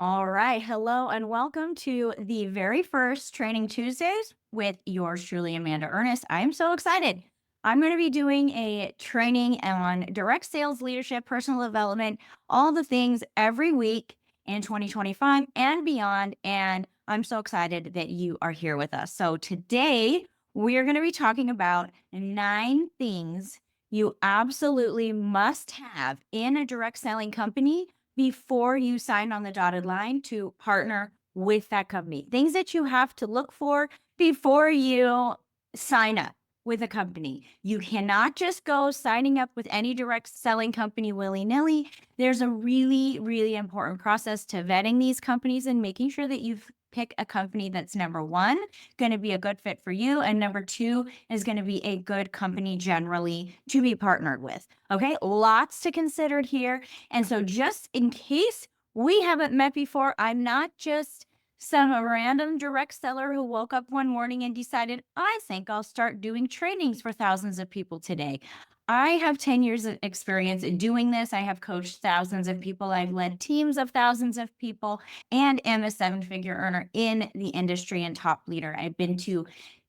All right. Hello and welcome to the very first Training Tuesdays with yours truly, Amanda Ernest. I am so excited. I'm going to be doing a training on direct sales leadership, personal development, all the things every week in 2025 and beyond. And I'm so excited that you are here with us. So today we are going to be talking about 9 things you absolutely must have in a direct selling company before you sign on the dotted line to partner with that company. Things that you have to look for before you sign up with a company. You cannot just go signing up with any direct selling company willy nilly. There's a really, really important process to vetting these companies and making sure that you pick a company that's number one, going to be a good fit for you, and number two is going to be a good company generally to be partnered with. Okay, lots to consider here. And so, just in case we haven't met before, I'm not just some random direct seller who woke up one morning and decided, I think I'll start doing trainings for thousands of people today. I have 10 years of experience in doing this. I have coached thousands of people. I've led teams of thousands of people and am a 7-figure earner in the industry and top leader. I've been to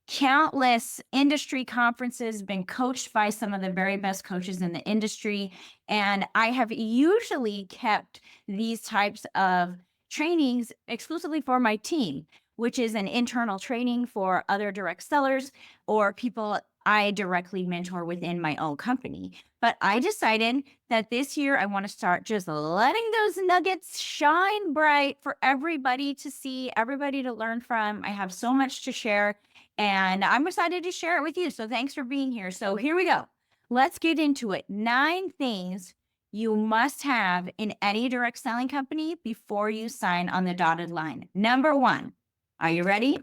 countless industry conferences, been coached by some of the very best coaches in the industry. And I have usually kept these types of trainings exclusively for my team, which is an internal training for other direct sellers or people I directly mentor within my own company. But I decided that this year I want to start just letting those nuggets shine bright for everybody to see, everybody to learn from. I have so much to share and I'm excited to share it with you. So thanks for being here. So here we go. Let's get into it. 9 things you must have in any direct selling company before you sign on the dotted line. Number one, are you ready?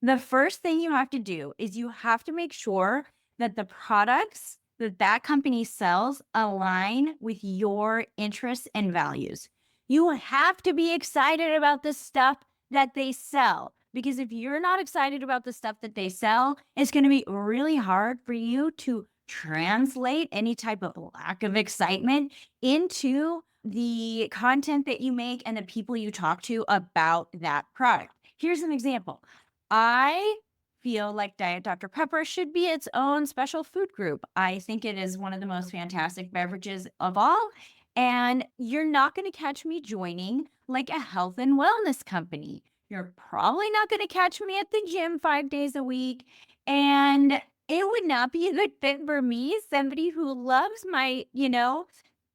The first thing you have to do is you have to make sure that the products that that company sells align with your interests and values. You have to be excited about the stuff that they sell because if you're not excited about the stuff that they sell, it's going to be really hard for you to translate any type of lack of excitement into the content that you make and the people you talk to about that product. Here's an example. I feel like Diet Dr. Pepper should be its own special food group. I think it is one of the most fantastic beverages of all. And you're not going to catch me joining like a health and wellness company. You're probably not going to catch me at the gym 5 days a week. And it would not be a good fit for me, somebody who loves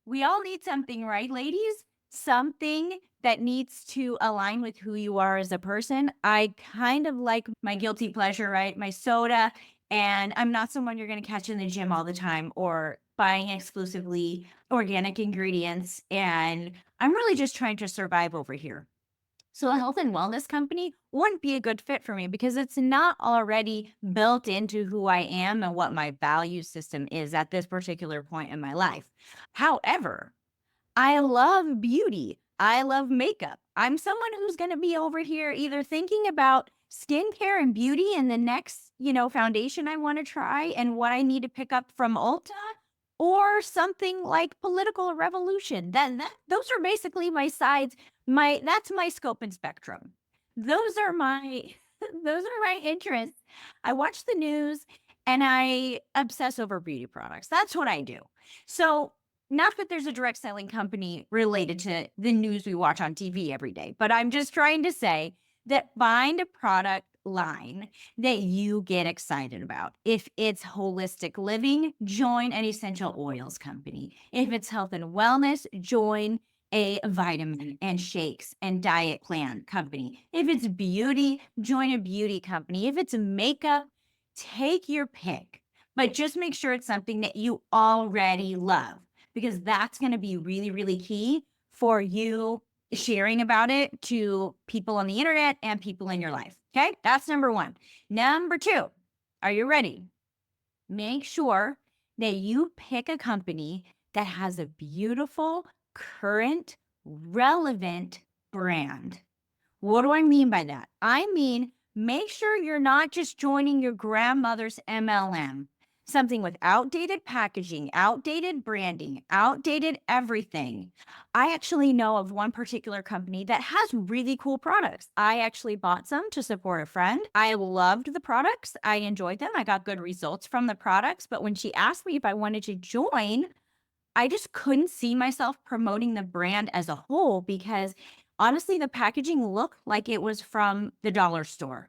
we all need something, right, ladies? Something that needs to align with who you are as a person. I kind of like my guilty pleasure, right? My soda. And I'm not someone you're going to catch in the gym all the time or buying exclusively organic ingredients. And I'm really just trying to survive over here. So a health and wellness company wouldn't be a good fit for me because it's not already built into who I am and what my value system is at this particular point in my life. However, I love beauty. I love makeup. I'm someone who's going to be over here either thinking about skincare and beauty and the next, foundation I want to try and what I need to pick up from Ulta or something like political revolution. That those are basically my sides. That's my scope and spectrum. Those are my those are my interests. I watch the news and I obsess over beauty products. That's what I do. So not that there's a direct selling company related to the news we watch on TV every day, but I'm just trying to say that find a product line that you get excited about. If it's holistic living, join an essential oils company. If it's health and wellness, join a vitamin and shakes and diet plan company. If it's beauty, join a beauty company. If it's makeup, take your pick, but just make sure it's something that you already love because that's going to be really, really key for you sharing about it to people on the internet and people in your life. Okay. That's number one. Number two, are you ready? Make sure that you pick a company that has a beautiful, current, relevant brand. What do I mean by that? I mean, make sure you're not just joining your grandmother's MLM. something with outdated packaging, outdated branding, outdated everything. I actually know of one particular company that has really cool products. I actually bought some to support a friend. I loved the products. I enjoyed them. I got good results from the products. But when she asked me if I wanted to join, I just couldn't see myself promoting the brand as a whole because honestly, the packaging looked like it was from the dollar store.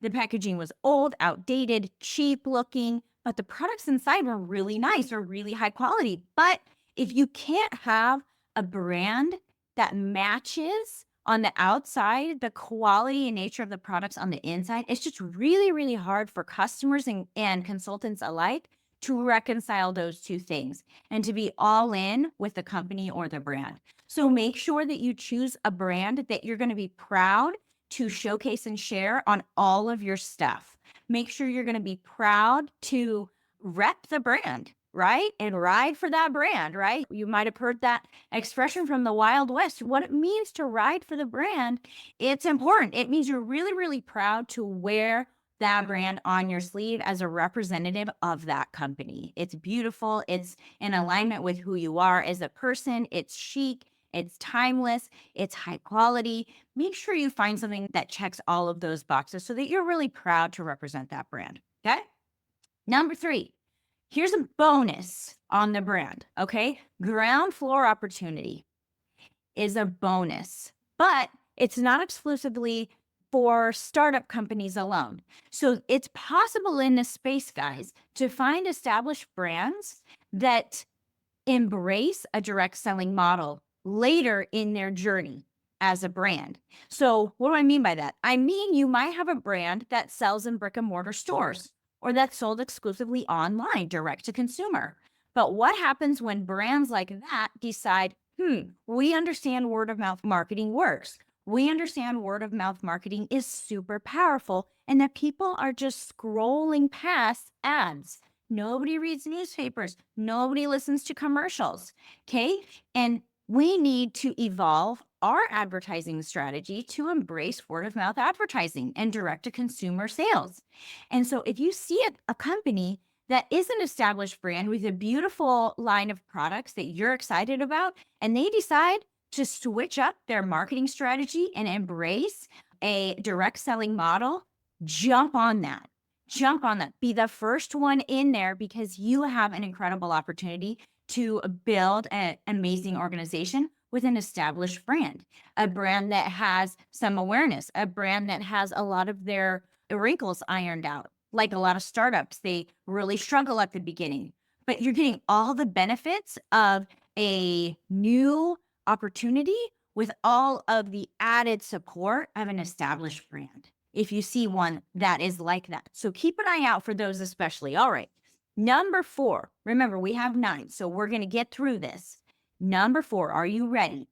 The packaging was old, outdated, cheap looking, but the products inside were really nice or really high quality. But if you can't have a brand that matches on the outside the quality and nature of the products on the inside, it's just really, really hard for customers and consultants alike to reconcile those two things and to be all in with the company or the brand. So make sure that you choose a brand that you're going to be proud to showcase and share on all of your stuff. Make sure you're going to be proud to rep the brand, right? And ride for that brand, right? You might have heard that expression from the Wild West. What it means to ride for the brand, it's important. It means you're really, really proud to wear that brand on your sleeve as a representative of that company. It's beautiful. It's in alignment with who you are as a person. It's chic. It's timeless. It's high quality. Make sure you find something that checks all of those boxes so that you're really proud to represent that brand. Okay. Number 3, here's a bonus on the brand. Okay. Ground floor opportunity is a bonus, but it's not exclusively for startup companies alone. So it's possible in this space, guys, to find established brands that embrace a direct selling model later in their journey as a brand. So what do I mean by that? I mean, you might have a brand that sells in brick and mortar stores or that's sold exclusively online, direct to consumer. But what happens when brands like that decide, we understand word of mouth marketing works. We understand word of mouth marketing is super powerful and that people are just scrolling past ads. Nobody reads newspapers. Nobody listens to commercials. Okay. And we need to evolve our advertising strategy to embrace word of mouth advertising and direct to consumer sales. And so if you see a company that is an established brand with a beautiful line of products that you're excited about, and they decide to switch up their marketing strategy and embrace a direct selling model, jump on that. Jump on that. Be the first one in there because you have an incredible opportunity to build an amazing organization with an established brand, a brand that has some awareness, a brand that has a lot of their wrinkles ironed out. Like a lot of startups, they really struggle at the beginning, but you're getting all the benefits of a new opportunity with all of the added support of an established brand. If you see one that is like that. So keep an eye out for those, especially. All right. Number 4, remember we have 9, so we're going to get through this. Number 4, are you ready?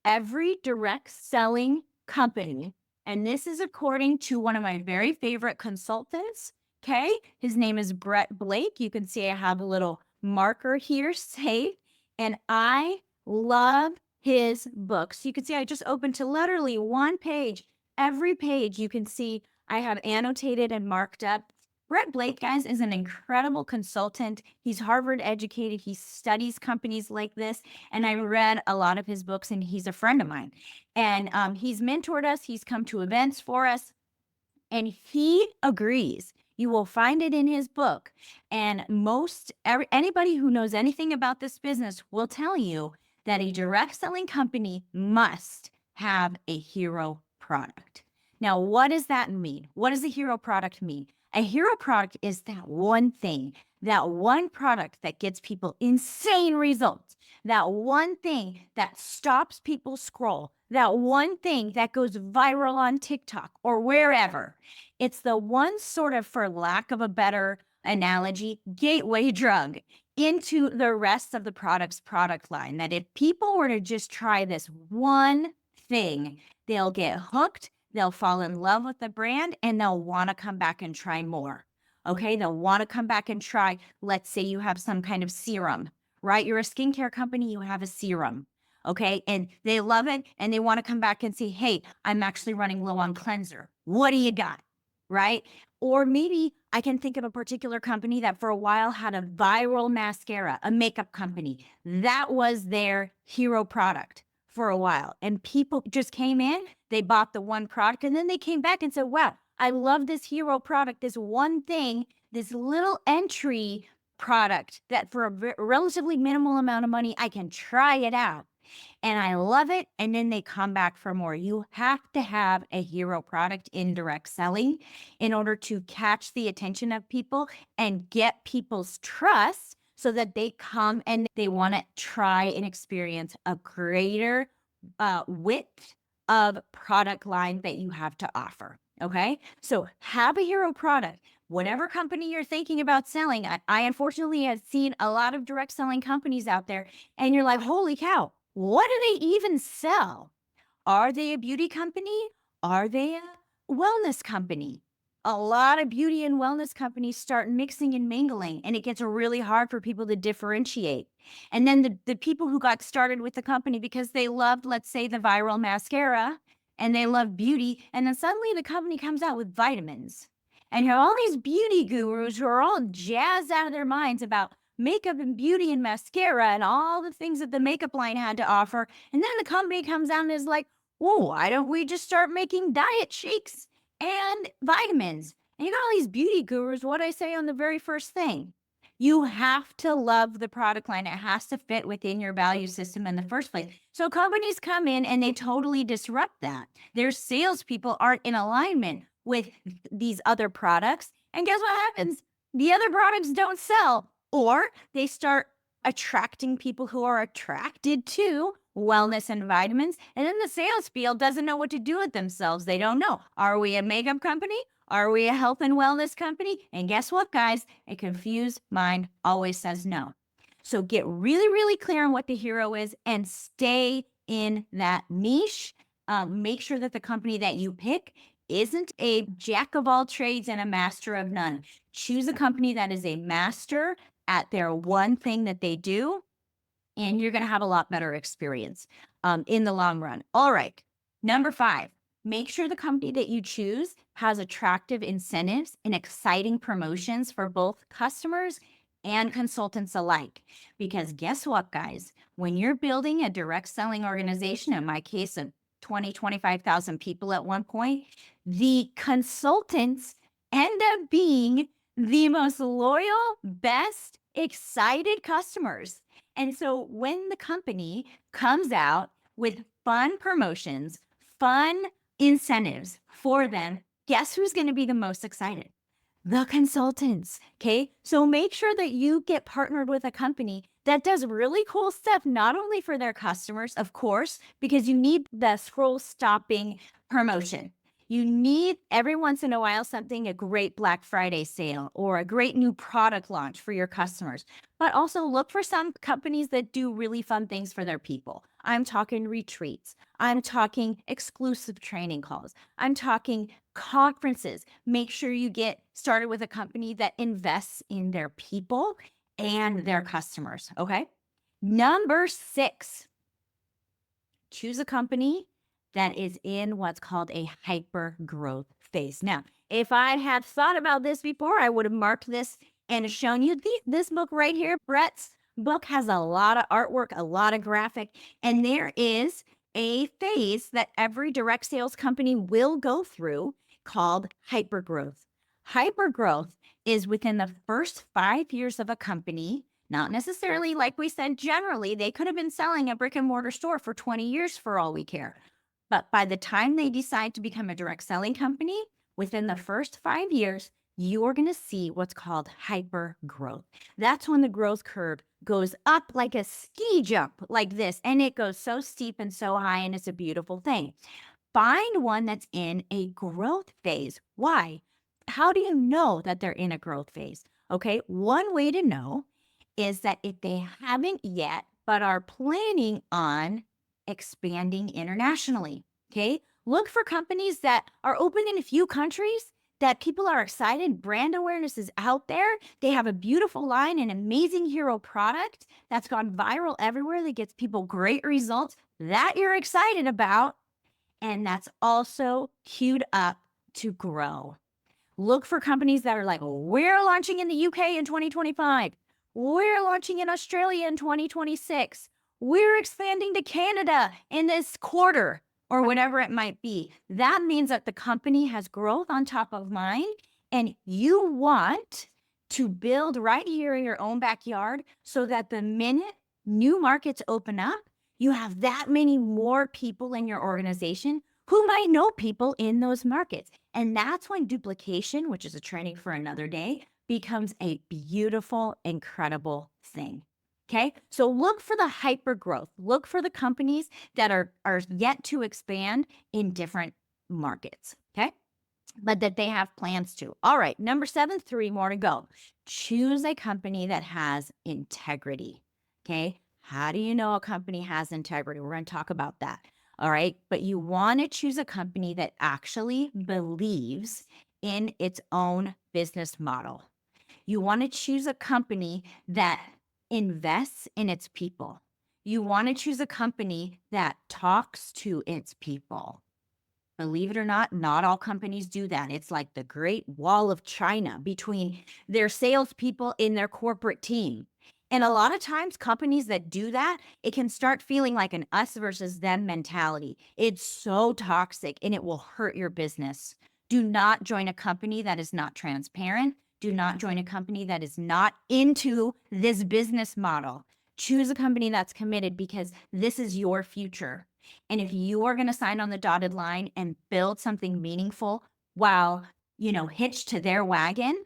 Every direct selling company, and this is according to one of my very favorite consultants, okay? His name is Brett Blake. You can see I have a little marker here saved, and I love his books. You can see I just opened to literally one page. Every page you can see I have annotated and marked up. Brett Blake, guys, is an incredible consultant. He's Harvard educated. He studies companies like this. And I read a lot of his books, and he's a friend of mine. And he's mentored us. He's come to events for us. And he agrees. You will find it in his book. And anybody who knows anything about this business will tell you that a direct selling company must have a hero product. Now, what does that mean? What does a hero product mean? A hero product is that one thing, that one product that gets people insane results, that one thing that stops people scroll, that one thing that goes viral on TikTok or wherever. It's the one sort of, for lack of a better analogy, gateway drug into the rest of the product's product line. That if people were to just try this one thing, they'll get hooked, they'll fall in love with the brand, and they'll want to come back and try more. Okay, they'll want to come back and try. Let's say you have some kind of serum, right? You're a skincare company, you have a serum. Okay, and they love it and they want to come back and say, hey, I'm actually running low on cleanser. What do you got? Right? Or maybe I can think of a particular company that for a while had a viral mascara, a makeup company. That was their hero product for a while. And people just came in, they bought the one product, and then they came back and said, wow, I love this hero product, this one thing, this little entry product that for a relatively minimal amount of money, I can try it out and I love it. And then they come back for more. You have to have a hero product in direct selling in order to catch the attention of people and get people's trust so that they come and they want to try and experience a greater width of product line that you have to offer. Okay. So have a hero product. Whatever company you're thinking about selling, I unfortunately have seen a lot of direct selling companies out there, and you're like, holy cow, what do they even sell? Are they a beauty company? Are they a wellness company? A lot of beauty and wellness companies start mixing and mingling, and it gets really hard for people to differentiate. And then the people who got started with the company because they loved, let's say, the viral mascara and they love beauty, and then suddenly the company comes out with vitamins. And you have all these beauty gurus who are all jazzed out of their minds about makeup and beauty and mascara and all the things that the makeup line had to offer. And then the company comes out and is like, well, why don't we just start making diet shakes and vitamins? And you got all these beauty gurus. What I say on the very first thing, you have to love the product line. It has to fit within your value system in the first place. So companies come in and they totally disrupt that. Their salespeople aren't in alignment with these other products. And guess what happens? The other products don't sell, or they start attracting people who are attracted to wellness and vitamins. And then the sales field doesn't know what to do with themselves. They don't know. Are we a makeup company? Are we a health and wellness company? And guess what, guys? A confused mind always says no. So get really, really clear on what the hero is and stay in that niche. Make sure that the company that you pick isn't a jack of all trades and a master of none. Choose a company that is a master at their one thing that they do, and you're going to have a lot better experience in the long run. All right. Number 5, make sure the company that you choose has attractive incentives and exciting promotions for both customers and consultants alike. Because guess what, guys? When you're building a direct selling organization, in my case, of 25,000 people at one point, the consultants end up being the most loyal, best, excited customers. And so when the company comes out with fun promotions, fun incentives for them, guess who's going to be the most excited? The consultants. Okay. So make sure that you get partnered with a company that does really cool stuff, not only for their customers, of course, because you need the scroll stopping promotion. You need every once in a while something, a great Black Friday sale or a great new product launch for your customers. But also look for some companies that do really fun things for their people. I'm talking retreats. I'm talking exclusive training calls. I'm talking conferences. Make sure you get started with a company that invests in their people and their customers. Okay. Number 6, choose a company that is in what's called a hyper growth phase. Now, if I had thought about this before, I would have marked this and shown you this book right here. Brett's book has a lot of artwork, a lot of graphic, and there is a phase that every direct sales company will go through called hypergrowth. Hypergrowth is within the first 5 years of a company, not necessarily, like we said, generally, they could have been selling a brick and mortar store for 20 years for all we care. But by the time they decide to become a direct selling company, within the first 5 years, you're going to see what's called hyper growth. That's when the growth curve goes up like a ski jump like this, and it goes so steep and so high, and it's a beautiful thing. Find one that's in a growth phase. Why? How do you know that they're in a growth phase? Okay, one way to know is that if they haven't yet, but are planning on expanding internationally, okay, look for companies that are open in a few countries, that people are excited, brand awareness is out there, they have a beautiful line, an amazing hero product that's gone viral everywhere, that gets people great results that you're excited about, and that's also queued up to grow. Look for companies that are like, we're launching in the UK in 2025. We're launching in Australia in 2026. We're expanding to Canada in this quarter or whatever it might be. That means that the company has growth on top of mind, and you want to build right here in your own backyard so that the minute new markets open up, you have that many more people in your organization who might know people in those markets. And that's when duplication, which is a training for another day, becomes a beautiful, incredible thing. Okay. So look for the hyper growth. Look for the companies that are yet to expand in different markets. Okay. But that they have plans to. All right. Number 7, 3 more to go. Choose a company that has integrity. Okay. How do you know a company has integrity? We're going to talk about that. All right. But you want to choose a company that actually believes in its own business model. You want to choose a company that invests in its people. You want to choose a company that talks to its people. Believe it or not all companies do that. It's like the Great Wall of China between their salespeople and their corporate team. And a lot of times, companies that do that, it can start feeling like an us versus them mentality. It's so toxic and it will hurt your business. Do not join a company that is not transparent. Do not join a company that is not into this business model. Choose a company that's committed because this is your future. And if you are going to sign on the dotted line and build something meaningful while, hitched to their wagon,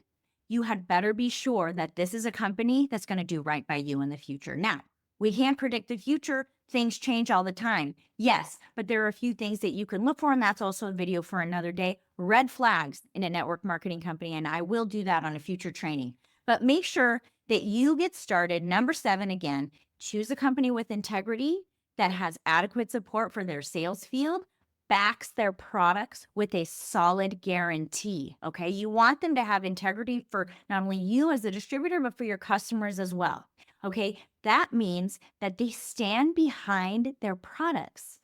you had better be sure that this is a company that's going to do right by you in the future. Now, we can't predict the future. Things change all the time. Yes, but there are a few things that you can look for, and that's also a video for another day. Red flags in a network marketing company, and I will do that on a future training. But make sure that you get started. Number 7, again, choose a company with integrity that has adequate support for their sales field, backs their products with a solid guarantee. Okay. You want them to have integrity for not only you as a distributor, but for your customers as well. Okay. That means that they stand behind their products.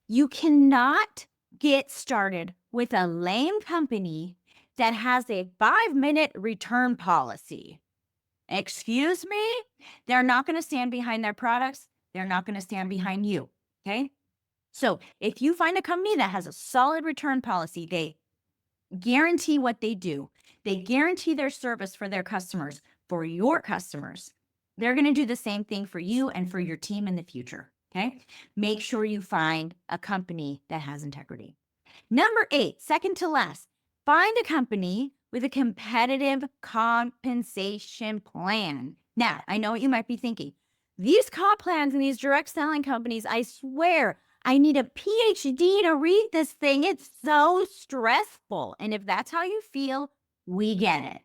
You cannot get started with a lame company that has a 5-minute return policy. Excuse me? They're not going to stand behind their products. They're not going to stand behind you. Okay. So if you find a company that has a solid return policy, they guarantee what they do, they guarantee their service for their customers, for your customers, they're going to do the same thing for you and for your team in the future. Okay. Make sure you find a company that has integrity. Number 8, second to last, find a company with a competitive compensation plan. Now, I know what you might be thinking. These comp plans and these direct selling companies, I swear, I need a PhD to read this thing. It's so stressful. And if that's how you feel, we get it.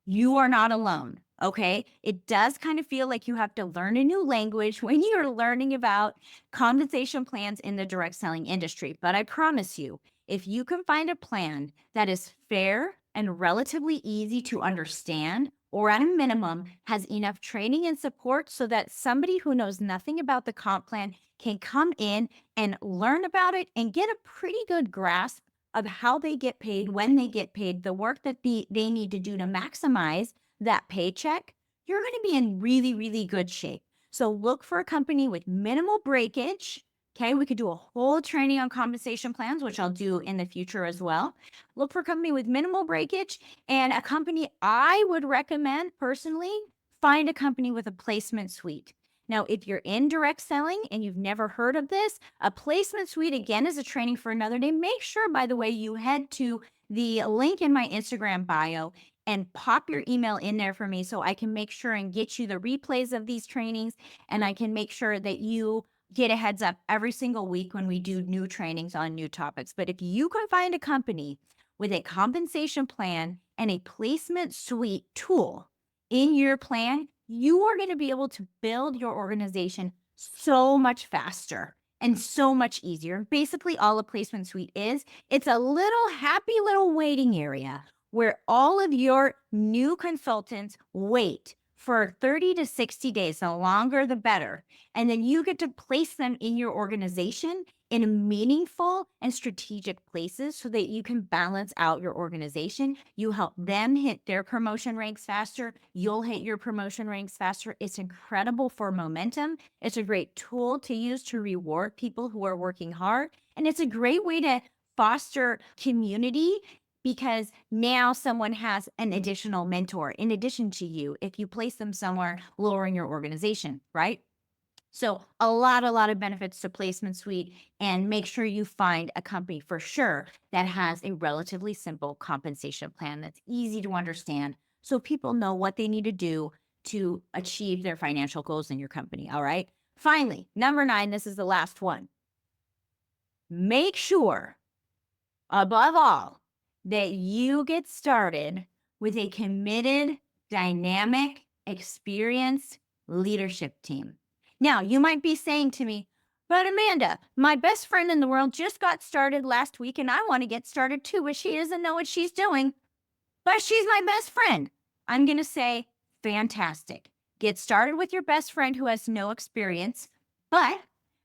You are not alone. Okay. It does kind of feel like you have to learn a new language when you're learning about compensation plans in the direct selling industry. But I promise you, if you can find a plan that is fair and relatively easy to understand, or at a minimum has enough training and support so that somebody who knows nothing about the comp plan can come in and learn about it and get a pretty good grasp of how they get paid, when they get paid, the work that they need to do to maximize that paycheck, you're going to be in really, really good shape. So look for a company with minimal breakage. Okay, we could do a whole training on compensation plans, which I'll do in the future as well. Look for a company with minimal breakage, and a company I would recommend personally, find a company with a placement suite. Now, if you're in direct selling and you've never heard of this, a placement suite, again, is a training for another day. Make sure, by the way, you head to the link in my Instagram bio and pop your email in there for me so I can make sure and get you the replays of these trainings, and I can make sure that you get a heads up every single week when we do new trainings on new topics. But if you can find a company with a compensation plan and a placement suite tool in your plan, you are going to be able to build your organization so much faster and so much easier. Basically, all a placement suite is, it's a little happy little waiting area where all of your new consultants wait for 30 to 60 days. The longer, the better. And then you get to place them in your organization in meaningful and strategic places so that you can balance out your organization. You help them hit their promotion ranks faster. You'll hit your promotion ranks faster. It's incredible for momentum. It's a great tool to use to reward people who are working hard. And it's a great way to foster community because now someone has an additional mentor in addition to you if you place them somewhere lower in your organization, right? So a lot of benefits to Placement Suite, and make sure you find a company for sure that has a relatively simple compensation plan that's easy to understand so people know what they need to do to achieve their financial goals in your company. All right. Finally, number 9, this is the last one. Make sure, above all, that you get started with a committed, dynamic, experienced leadership team. Now, you might be saying to me, but Amanda, my best friend in the world just got started last week and I want to get started too, but she doesn't know what she's doing, but she's my best friend. I'm going to say, fantastic. Get started with your best friend who has no experience, but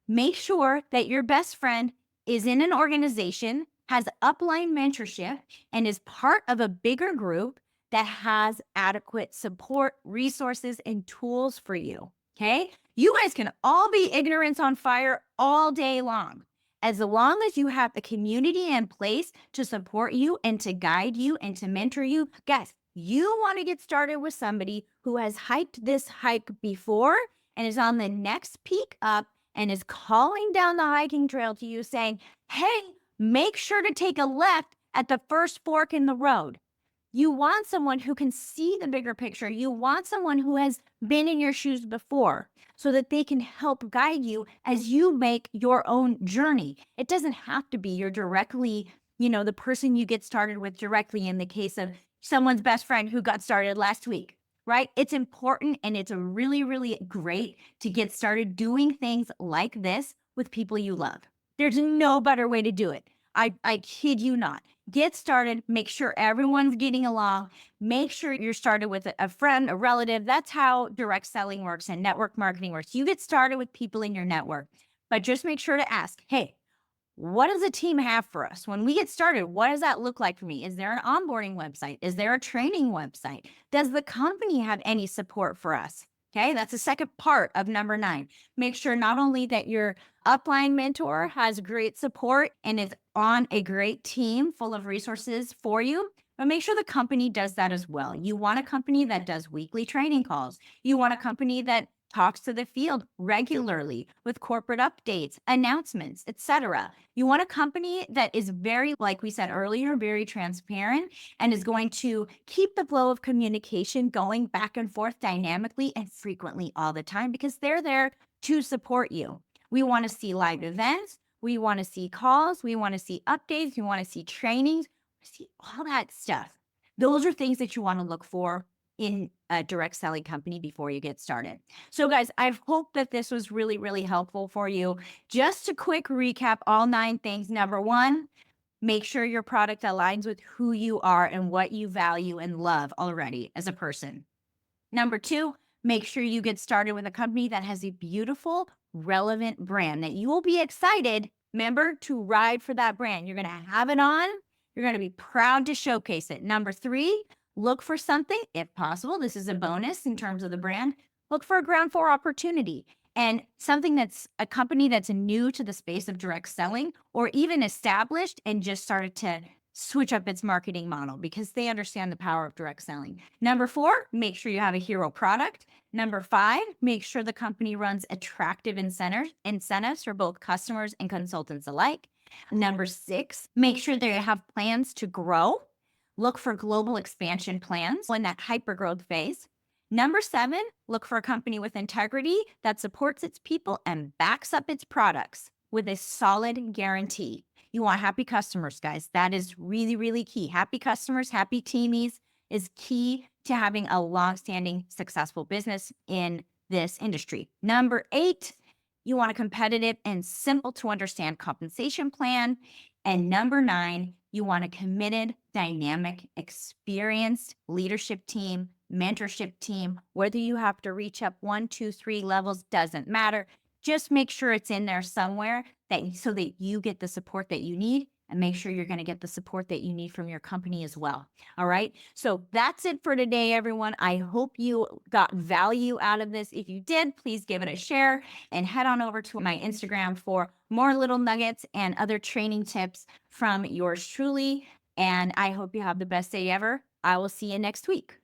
make sure that your best friend is in an organization, has upline mentorship, and is part of a bigger group that has adequate support, resources, and tools for you. Okay. You guys can all be ignorance on fire all day long. As long as you have a community in place to support you and to guide you and to mentor you, guys, you want to get started with somebody who has hiked this hike before and is on the next peak up and is calling down the hiking trail to you saying, hey, make sure to take a left at the first fork in the road. You want someone who can see the bigger picture. You want someone who has been in your shoes before so that they can help guide you as you make your own journey. It doesn't have to be you're directly, the person you get started with directly in the case of someone's best friend who got started last week, right? It's important and it's a really, really great to get started doing things like this with people you love. There's no better way to do it. I kid you not. Get started, make sure everyone's getting along, make sure you're started with a friend, a relative. That's how direct selling works and network marketing works. You get started with people in your network, but just make sure to ask, hey, what does the team have for us? When we get started, what does that look like for me? Is there an onboarding website? Is there a training website? Does the company have any support for us? Okay, that's the second part of number 9. Make sure not only that your upline mentor has great support and is on a great team full of resources for you, but make sure the company does that as well. You want a company that does weekly training calls. You want a company that talks to the field regularly with corporate updates, announcements, etc. You want a company that is very, like we said earlier, very transparent and is going to keep the flow of communication going back and forth dynamically and frequently all the time because they're there to support you. We want to see live events. We want to see calls. We want to see updates. We want to see trainings. We see all that stuff. Those are things that you want to look for in a direct selling company before you get started. So guys, I hope that this was really, really helpful for you. Just a quick recap, all 9 things. Number 1, make sure your product aligns with who you are and what you value and love already as a person. Number 2, make sure you get started with a company that has a beautiful, relevant brand that you will be excited, remember, to ride for that brand. You're going to have it on. You're going to be proud to showcase it. Number 3, look for something, if possible. This is a bonus in terms of the brand. Look for a ground floor opportunity and something that's a company that's new to the space of direct selling or even established and just started to switch up its marketing model because they understand the power of direct selling. Number 4, make sure you have a hero product. Number 5, make sure the company runs attractive incentives for both customers and consultants alike. Number 6, make sure they have plans to grow. Look for global expansion plans in that hypergrowth phase. Number 7, look for a company with integrity that supports its people and backs up its products with a solid guarantee. You want happy customers, guys. That is really, really key. Happy customers, happy teamies is key to having a long-standing, successful business in this industry. Number 8, you want a competitive and simple to understand compensation plan. And number 9, you want a committed, dynamic, experienced leadership team mentorship team, whether you have to reach up 1, 2, 3 levels, doesn't matter. Just make sure it's in there somewhere so that you get the support that you need, and make sure you're going to get the support that you need from your company as well. All right. So that's it for today, everyone. I hope you got value out of this. If you did, please give it a share and head on over to my Instagram for more little nuggets and other training tips from yours truly. And I hope you have the best day ever. I will see you next week.